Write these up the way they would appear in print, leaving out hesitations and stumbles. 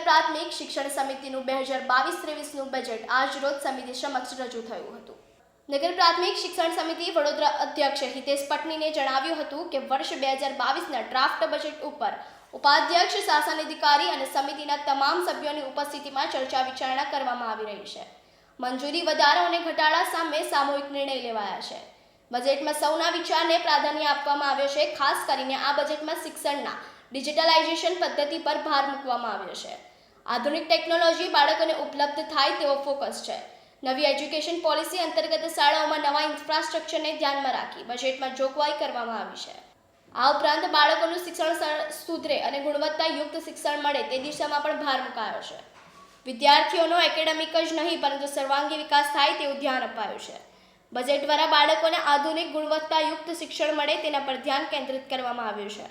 પ્રાથમિક શિક્ષણ સમિતિનું 2022-23નું બજેટ આજ રોજ સમિતિ સમક્ષ રજૂ થયું હતું। નગર પ્રાથમિક શિક્ષણ સમિતિ વડોદરા અધ્યક્ષ હિતેશ પટનીને જણાવ્યું હતું કે વર્ષ 2022ના ડ્રાફ્ટ બજેટ ઉપર ઉપાધ્યક્ષ, શાસન અધિકારી અને સમિતિના તમામ સભ્યોની ઉપસ્થિતિમાં ચર્ચા વિચારણા કરવામાં આવી રહી છે। મંજૂરી વધારો અને ઘટાડા સામે સામૂહિક નિર્ણય લેવાયા છે। બજેટમાં સૌના વિચારને પ્રાધાન્ય આપવામાં આવ્યો છે। ખાસ કરીને આ બજેટમાં શિક્ષણના ડિજિટલાઇઝેશન પદ્ધતિ પર ભાર મૂકવામાં આવ્યો છે। આધુનિક ટેકનોલોજી બાળકોને ઉપલબ્ધ થાય તેવો ફોકસ છે। નવી એજ્યુકેશન પોલિસી અંતર્ગત શાળાઓમાં નવા ઇન્ફ્રાસ્ટ્રક્ચરને ધ્યાનમાં રાખી બજેટમાં જોગવાઈ કરવામાં આવી છે। આ ઉપરાંત બાળકોનું શિક્ષણ સુધરે અને ગુણવત્તાયુક્ત શિક્ષણ મળે તે દિશામાં પણ ભાર મુકાયો છે। વિદ્યાર્થીઓનો એકેડેમિક જ નહીં પરંતુ સર્વાંગી વિકાસ થાય તેવું ધ્યાન અપાયું છે। બજેટ દ્વારા બાળકોને આધુનિક ગુણવત્તાયુક્ત શિક્ષણ મળે તેના પર ધ્યાન કેન્દ્રિત કરવામાં આવ્યું છે।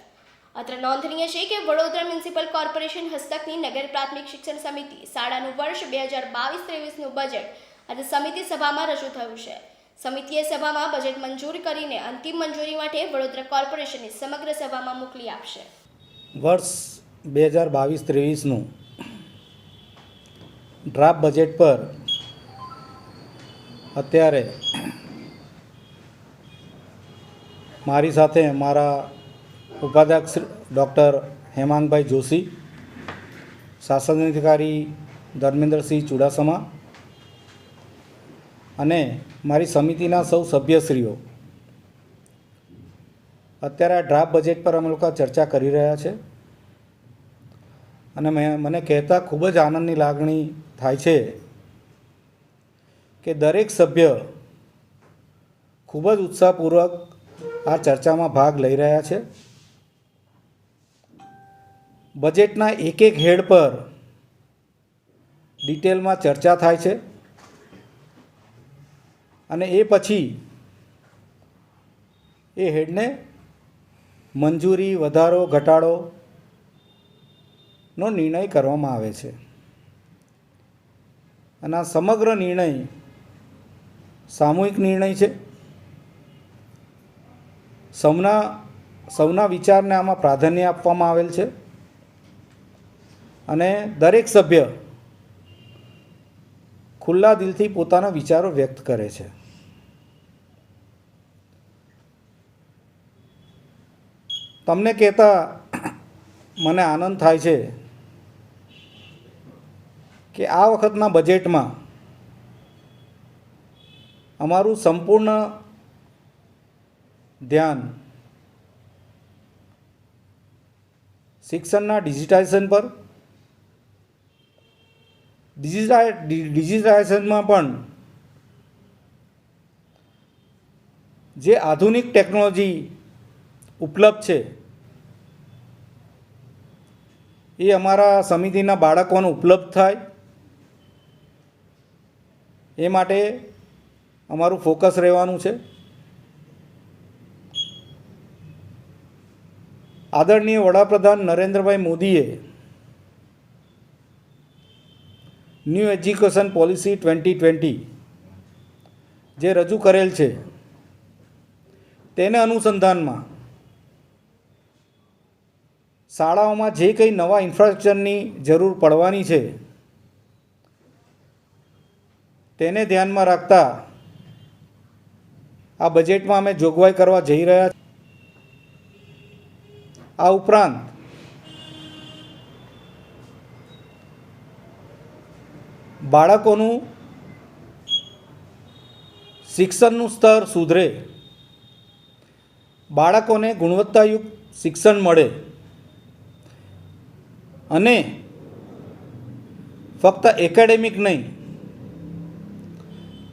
અત્રે નોંધનીય છે કે વડોદરા મ્યુનિસિપલ કોર્પોરેશન હસ્તકની નગર પ્રાથમિક શિક્ષણ સમિતિ શાળાનું વર્ષ 2022-23નું બજેટ આજે સમિતિ સભામાં રજૂ થયું છે। સમિતિએ સભામાં બજેટ મંજૂર કરીને અંતિમ મંજૂરી માટે વડોદરા કોર્પોરેશનની સમગ્ર સભામાં મોકલી આપશે। વર્ષ 2022-23નું ડ્રાફ્ટ બજેટ પર અત્યારે મારી સાથે મારા ઉપાધ્યક્ષ ડૉક્ટર હેમાંગભાઈ જોશી, શાસન અધિકારી ધર્મેન્દ્રસિંહ ચુડાસમા અને મારી સમિતિના સૌ સભ્યશ્રીઓ અત્યારે આ ડ્રાફ્ટ બજેટ પર અમે લોકો ચર્ચા કરી રહ્યા છે અને મને કહેતા ખૂબ જ આનંદની લાગણી થાય છે કે દરેક સભ્ય ખૂબ જ ઉત્સાહપૂર્વક આ ચર્ચામાં ભાગ લઈ રહ્યા છે। બજેટના એક એક હેડ પર ડિટેલમાં ચર્ચા થાય છે અને એ પછી એ હેડને મંજૂરી, વધારો, ઘટાડોનો નિર્ણય કરવામાં આવે છે અને આ સમગ્ર નિર્ણય સામૂહિક નિર્ણય છે। સૌના વિચારને આમાં પ્રાધાન્ય આપવામાં આવેલ છે અને દરેક સભ્ય ખુલ્લા દિલથી પોતાના વિચારો વ્યક્ત કરે છે। તમને કહેતા મને આનંદ થાય છે કે આ વખતના બજેટમાં અમારું સંપૂર્ણ ધ્યાન શિક્ષણના ડિજિટાઇઝેશન પર, ડિજિટાઇઝેશનમાં પણ જે આધુનિક ટેકનોલોજી ઉપલબ્ધ છે એ અમારા સમિતિના બાળકોને ઉપલબ્ધ થાય એ માટે અમારું ફોકસ રહેવાનું છે। આદરણીય વડાપ્રધાન નરેન્દ્રભાઈ મોદીએ ન્યૂ એજ્યુકેશન પોલિસી 2020 જે રજૂ કરેલ છે તેને અનુસંધાનમાં શાળાઓમાં જે કંઈ નવા ઇન્ફ્રાસ્ટ્રક્ચરની જરૂર પડવાની છે તેને ધ્યાનમાં રાખતા આ બજેટમાં અમે જોગવાઈ કરવા જઈ રહ્યા છીએ। આ ઉપરાંત બાળકોનું શિક્ષણનું સ્તર સુધરે, બાળકોને ગુણવત્તાયુક્ત શિક્ષણ મળે અને ફક્ત એકેડેમિક નહીં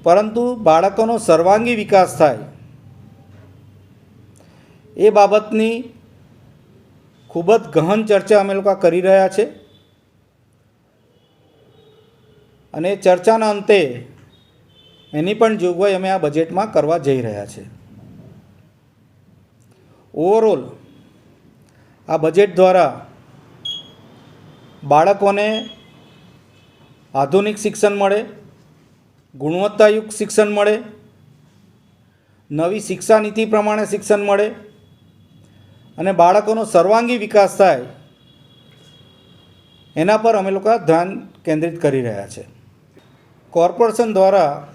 પરંતુ બાળકોનો સર્વાંગી વિકાસ થાય એ બાબતની ખૂબ જ ગહન ચર્ચા અમે લોકો કરી રહ્યા છે અને ચર્ચાના અંતે એની પણ જોગવાઈ અમે આ બજેટમાં કરવા જઈ રહ્યા છે। ઓવરઓલ આ બજેટ દ્વારા બાળકોને આધુનિક શિક્ષણ મળે, ગુણવત્તાયુક્ત શિક્ષણ મળે, નવી શિક્ષા નીતિ પ્રમાણે શિક્ષણ મળે અને બાળકોનો સર્વાંગી વિકાસ થાય એના પર અમે લોકો ધ્યાન કેન્દ્રિત કરી રહ્યા છે. કોર્પોરેશન દ્વારા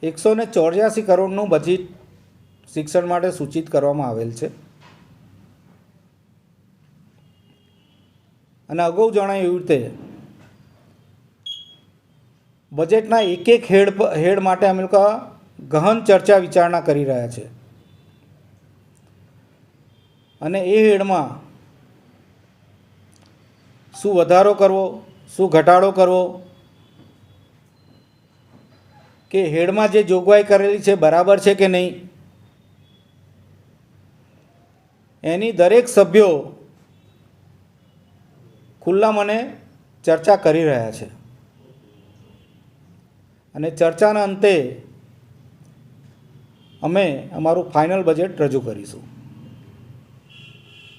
184 કરોડનું બજેટ શિક્ષણ માટે સૂચિત કરવામાં આવેલ છે. અને અગાઉ જણાવ્યું એવી રીતે બજેટના એક હેડ માટે અમે લોકો ગહન ચર્ચા વિચારણા કરી રહ્યા છે. અને એ હેડમાં શું વધારો કરવો, શું ઘટાડો કરવો, કે હેડમાં જે જોગવાઈ કરેલી છે બરાબર છે કે નહીં, એની દરેક સભ્યો ખુલ્લા મને ચર્ચા કરી રહ્યા છે. અને ચર્ચાના અંતે અમે અમારું ફાઇનલ બજેટ રજૂ કરીશું.